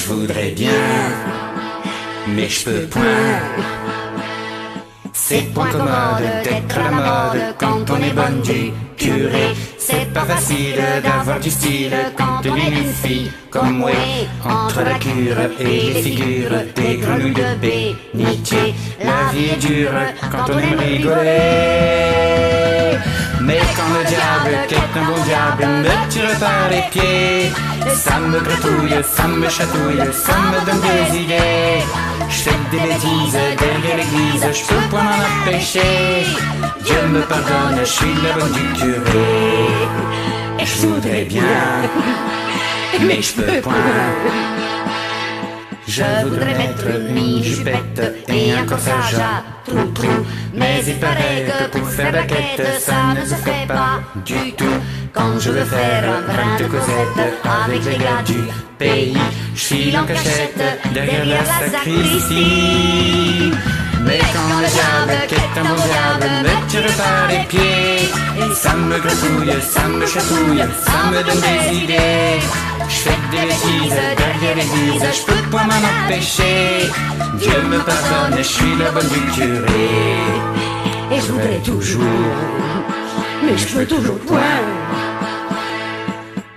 Je voudrais bien, mais je peux point. C'est point commode d'être à la mode quand on est bonne du curé. C'est pas facile d'avoir du style quand on est une fille comme moi. Entre la cure et les figures des grenouilles de bénitier, la vie est dure quand on aime rigoler. Mais quand le diable, qui est un bon diable, me tire par les pieds, ça me gratouille, ça me chatouille, ça me donne des idées. Je fais des bêtises derrière l'église, je peux pas m'en empêcher. Dieu me pardonne, je suis la bonne du curé. Je voudrais bien, mais je peux point. Je voudrais mettre une jupette et un corsage à trou-trou, mais il paraît que pour faire la quête, ça ne se fait pas du tout. Quand je veux faire un brin de causette avec les gars du pays, je file en cachette derrière la sacristie. Mais quand le diable, qui est un bon diable, me tire par les pieds, ça me gratouille, ça me chatouille, ça me donne des idées. Je fais des bêtises derrière l'église, je peux pas m'en empêcher. Dieu me pardonne, je suis la bonne du curé. Et je voudrais toujours, mais je peux toujours point.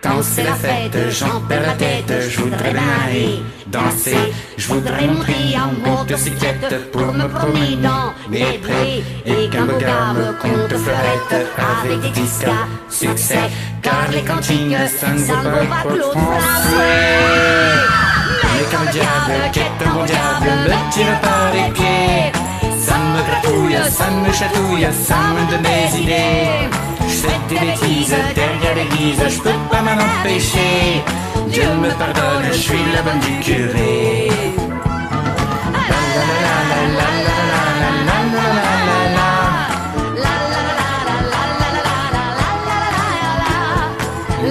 Quand c'est la fête, j'en perds la tête, je voudrais bien aller danser. Je voudrais monter en motocyclette pour me promener dans les prés, et qu'un beau gars me compte fleurette avec des disques à succès, car les cantines, ça ne vaut pas Claude Français. Mais quand le diable, qui est un bon diable, me tire par les pieds, ça me gratouille, ça me chatouille, ça me donne des idées. Je fais des bêtises derrière l'église, je peux pas m'en empêcher. Dieu me pardonne, je suis la bonne du curé. La la la